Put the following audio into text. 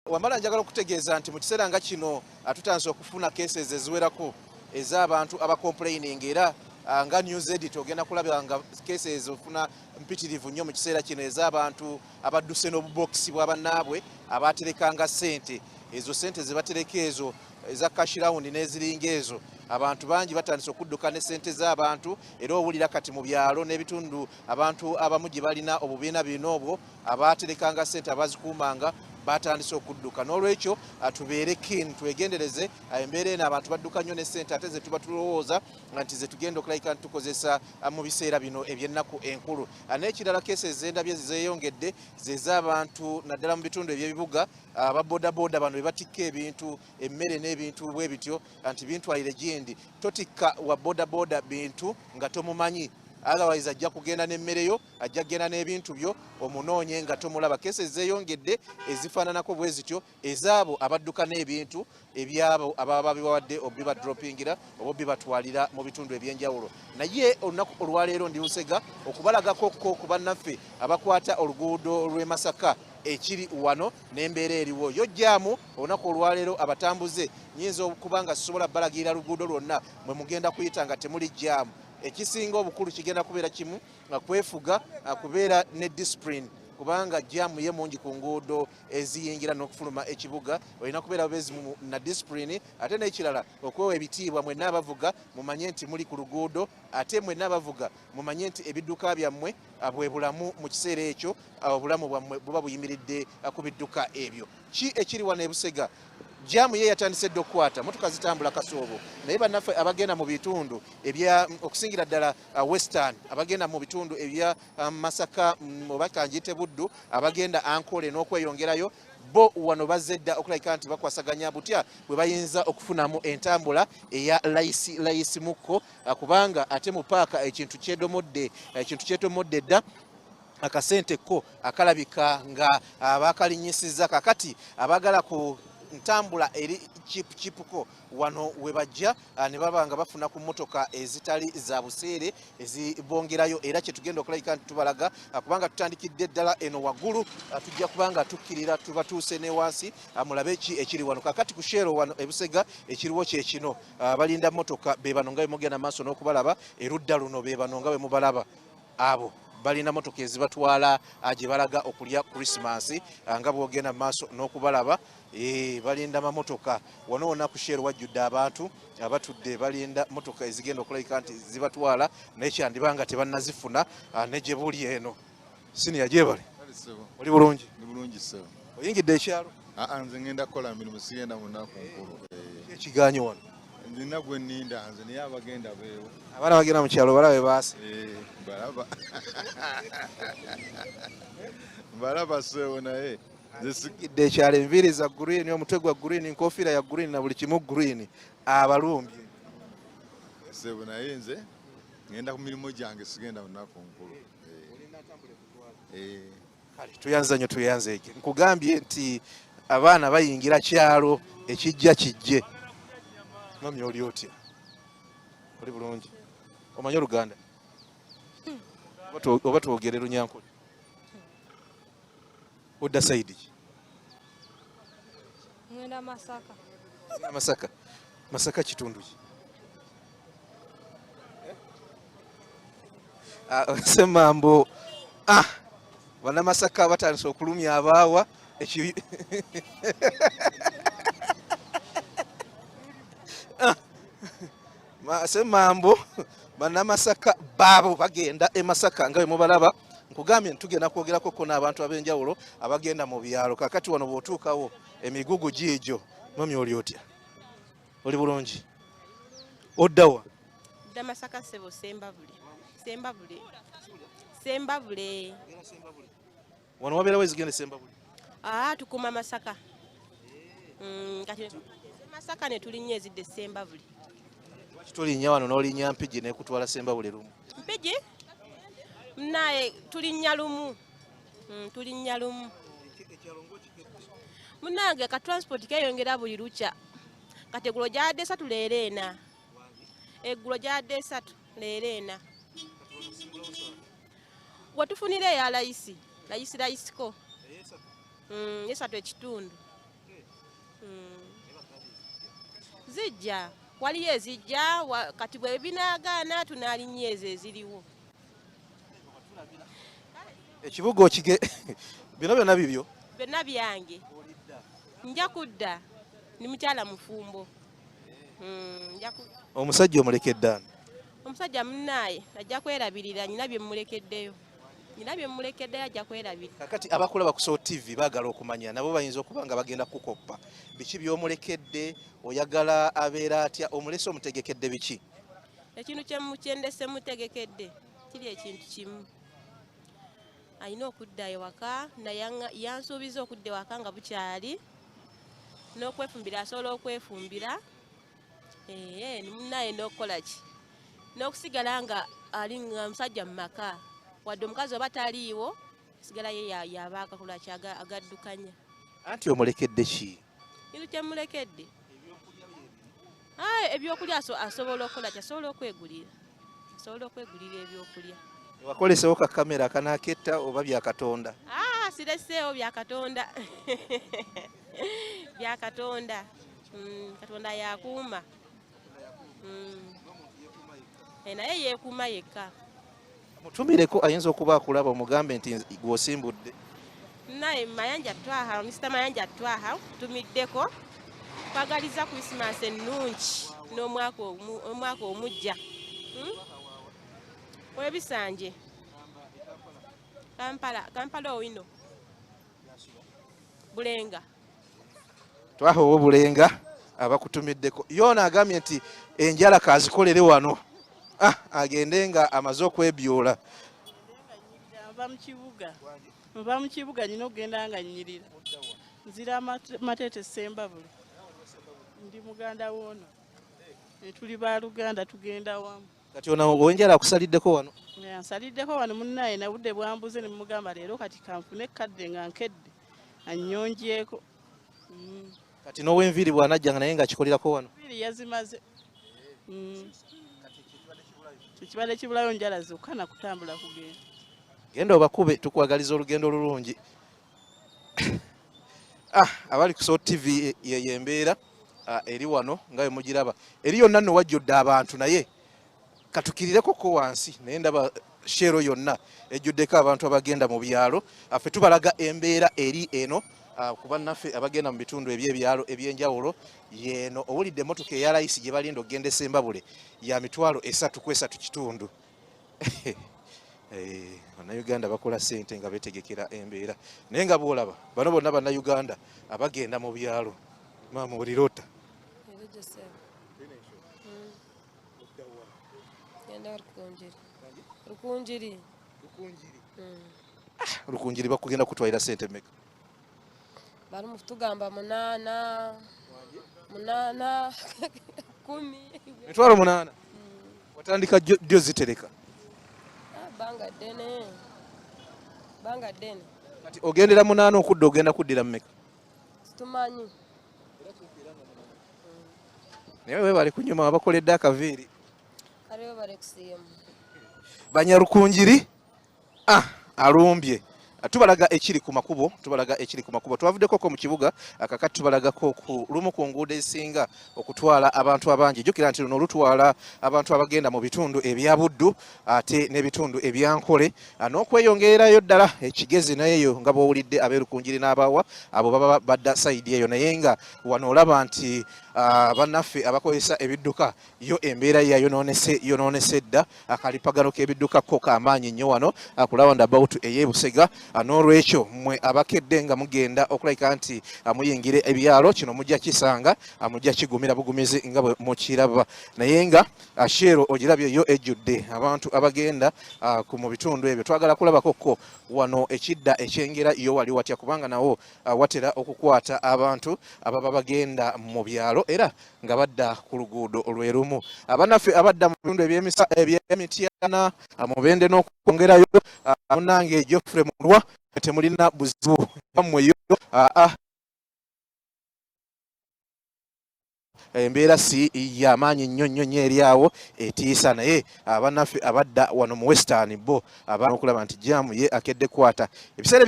Wambala njagala okutegeeza nti mu kiseera nga kino tutandise okufuna cases eziwerako ez'abantu abacomplaining era nga news edit ogenda kulaba nga cases ofuna mpitirivu nnyo mu kiseera kino ez'abantu abadduse n'obubokisi bw'abannaabwe abaterekanga ssente. Ezo ssente ze batereka ezo eza cash round n'eziringa ezo abantu bangi batandise okudduka ne ssente z'abantu era owulira kati mu byalo n'ebitundu abantu abamu gye balina obubiina bino obwo abaterekanga ssente abazikuumanga batandise okudduka. N'olwekyo tubeere keen twegendereze embeera eno abantu badduka nnyo ne ssente ate ze tuba tulowooza nti ze tugenda okulayika nti tukozesa mu biseera bino eby'ennaku enkulu. N'ekirala cases z'endabye zeeyongedde ze z'abantu naddala mu bitundu eby'ebibuga ababodaboda bano be batikka ebintu emmere n'ebintu bwe bityo nti bintwalire gindi. Totikka wa bodaboda bintu nga tomumanyi. Otherwise ajja kugenda n'emmere yo ajja kugenda n'ebintu byo omunoonye nga tomulaba. Cases zeeyongedde ezifaananako bwe zityo ezaabo abadduka n'ebintu ebyabo ababa babibawadde obibadropingira oba bibatwalira mu bitundu eby'enjawulo. Naye olunaku olwaleero ndi Lusega okubalagako ku bannaffe abakwata oluguudo lw'e Masaka ekiri wano n'embeera eriwo yo jjaamu. Olunaku olwaleero abatambuze nyinza okuba nga sisobola balagirira luguudo lwonna mwe mugenda kuyita nga temuli jjaamu. Ekisinga obukulu kigenda kubeera kimu kwefuga kubeera ne discipline kubanga jjaamu ye mungi ku nguudo eziyingira n'okufuluma ekibuga. Olina kubeera bezi na discipline ate n'ekirala okwewa ebitiibwa mwenna abavuga mumanye nti muli ku luguudo ate mwenna abavuga mumanye nti ebidduka byammwe bwe bulamu mu kiseera ekyo obulamu bwammwe buba buyimiridde ku bidduka ebyo. Ki ekiri wano e Busega? Jaamu ye yatandise dde okukwata motoka zitambula kasoobo naye bannaffe abagenda mu bitundu ebya okusingira ddala western abagenda mu bitundu ebya Masaka oba Kanjite Buddu abagenda Ankole n'okweyongerayo bo wano bazedda okulayika nti bakwasaganya butya bwe bayinza okufunamu entambula eya layisi mukko kubanga ate mu paaka ekintu kyetomodde dda akasente ko akalabika nga abakalinyisiza kakati abagala ku ntambula eri chipuko wano webajja ne baba nga bafuna ku mmotoka ezitali za buseere ezibongerayo era kye tugenda okulayika nti tubalaga kubanga tutandikidde ddala eno waggulu tujja kubanga tukkirira tubatuuse ne wansi mulabe ki ekiri wano kakati ku shero wano e Busega ekiriwo kye kino balinda mmotoka be bano nga bemugenda maaso n'okubalaba erudda luno be bano nga bwe mubalaba abo balina motoka ezibatwala gye balaga okulya Christmas nga bwogenda maaso n'okubalaba balinda mamotoka wano wonna ku shero wajjudde abantu abatudde balinda motoka ezigenda okulayika nti zibatwala nekyandibanga tebannazifuna ne gye buli eno. Siniya gyebale oli bulungi? Ndi bulungi sebo. Oyingidde ekyalo? Nze ngenda kukola mirimu sigenda mu nnaku nkulu. Ekigaanyi wano? Nzina gwe nninda nze naye abagenda beewo. Abaana bagenda mu kyalo balabe baasi? Balaba. Balaba sebo naye. Zigidde ekyalo enviiri za green omutwe gwa green enkofiira ya green na buli kimu green abalumbye. Sebo naye nze ngenda ku mirimu gyange sigenda mu nnaku nkulu. Tuyanza nnyo tuyanze eki nkugambye nti abaana bayingira kyalo ekijja kijje. Mami oli otya? Oli bulungi? Omanyi Oluganda? Oba twogere Lunyankole? Odda sayidi ki? Ngenda Masaka. Masaka? Masaka kitundu ki? Semambo Bannamasaka batandise okulumya abaawa Semambo Bannamasaka baabo bagenda e Masaka nga bwe mubalaba. Nkugambye ntugenda kwogerako ko n'abantu ab'enjawulo abagenda mu byalo kakati wano bw'otuukawo emigugu giegyo. Mami oli otya? Oli bulungi? Oddawa? Odda Masaka sebo Sembabule. Sembabule. Wano wabeerawo ezigenda Sembabule? Tukuma Masaka. Kati Masaka ne tulinnya ezidde Sembabule. Tulinnya wano n'olinnya Mpigi n'ekutwala Sembabule lumu? Mpigi? Naye tulinnya lumu. Tulinnya lumu. Munange ka transport keyongera buli lukya. Kati eggulo gyadde 3 leero ena. Eggulo gyadde 3 leero ena. Watufunire ya layisi ko. Esatu ekitundu. Zijja waliyo ezijja kati bwe binaagaana tunaalinnya ezo eziriwo. Ekibuga okige bino byonna bibyo Byonna byange. Nja kudda ni mukyala mufumbo. omusajja omulekedde ani? Omusajja munnaaye ajja kwerabirira nyina bye mmulekeddeyo. Nyina bye mmulekeddeyo ajja kwerabirira. Kakati abakulaba ku TV baagala okumanya nabo bayinza okuba nga bagenda kukoppa. Biki by'omulekedde oyagala abeera atya omulese omutegekedde biki? Ekintu kyendese mutegekedde kiri ekintu kimu. Alina okudda ewaka naye yansuubiza okudda ewaka nga bukyali n'okwefumbira asobola okwefumbira naye n'okukola ki n'okusigala nga ali nga musajja mu maka wadde omukazi oba taliiwo sigala ye yaba akakola ki agaddukanya. Anti omulekedde ki? Kintu kyemulekedde ebyokulya asobola okukola ki asobola okwegulira ebyokulya. Wakolesewo ka kamera akanaaketta oba bya Katonda? Sireseewo bya Katonda. Bya Katonda. Katonda yakuuma. Naye yeekuuma yekka. Mutumireko ayinza okuba akulaba omugambe nti gw'osimbudde. Naye Mayanja Twaha, Mr. Mayanja Twaha tumiddeko kwagaliza Christmas ennungi n'omwaka omujja. Webisanje Kampala owino Bulenga Twaha owo Bulenga abakutumiddeko. Yoona agambye nti enjala kazikolere wano agende nga amaze okwebyola. Nva mu kibuga nyina okugenda nga nnyirira nzira Mateete Sembabule ndi muganda woono tuli ba Luganda tugenda wamu. Kati ono wenjala akusaliddeko wano? Ansaliddeko wano munnaye na budde bwambuze ne mugamba leero kati kanfune kadde nga nkedde annyongyeko. Kati n'ow'enviiri bw'anajjanga naye ng'akikolerako wano? Enviiri yazimaze. Ekibadde kibulayo njala zokka na kutambula kugenda. Genda obakube tukwagaliza olugendo olulungi. Abali ku TV yeyo embeera eri wano nga bwe mugiraba. Eri yonna nno wajjudde abantu naye katukirireko ko wansi naye ndaba shero yonna ejjuddeko abantu abagenda mu byalo. Ffe tubalaga embeera eri eno kuba naffe abagenda mu bitundu eby'ebyalo ebyenjawulo yeeno owulidde emmotoka eya layisi gye balinda okugenda e Sembabule ya mitwalo 3 kitundu. Bannayuganda bakola ssente nga beetegekera embeera naye nga bw'olaba bano bonna bannayuganda abagenda mu byalo. Maama olirota? Rukunjiri bakugenda kutwalira ssente mmeka? Bali tugamba 8 10 emitwalo 8. Watandika ddyo zitereka? Banga ddene. Kati ogendera 8 okudda ogenda kuddira mmeka? Situmanyi. Naye we bali kunyuma abakoledde akaviiri. Kaliyo bali kusiimu. Banyarukunjiri alumbye. Tubalaga ekiri ku makubo, twavuddeko mu kibuga akakati tubalagako lumu ku nguudo ezisinga okutwala abantu abangi. Jjukira nti luno lutwala abantu abagenda mu bitundu ebya Buddu ate n'ebitundu ebyankole n'okweyongererayo ddala ekigezi nayeyo nga bw'owulidde abeerukunjiri n'abawa abo baba badda sayidi eyo naye nga wano olaba nti bannaffe abakozesa ebidduka yo embeera yonoonese dda. Akalipagano k'ebidduka ko k'amaanyi nnyo wano ku roundabout ey'Ebusega. N'olwekyo mmwe abakedde nga mugenda okulabika nti muyingire ebyalo kino mujja kisanga mujja kigumira bugumizi nga bwe mukiraba naye nga shero ogirabye yo ejjudde abantu abagenda mu bitundu ebyo. Twagala kulabako ko wano ekidda ekyengera yo wali watya kubanga nawo watera okukwata abantu ababa bagenda mu byalo era nga badda ku luguudo olwerumu. Abannaffe abadda mu bitundu eby'emityana mubende n'okwongerayo munange Geoffrey Mulwa temulina buzibu mweyo. Embeera si y'amaanyi nnyo eri awo etiisa naye abannaffe abadda wano mu Western bo abaana okulaba nti jaamu ye akedde kwata ebiseera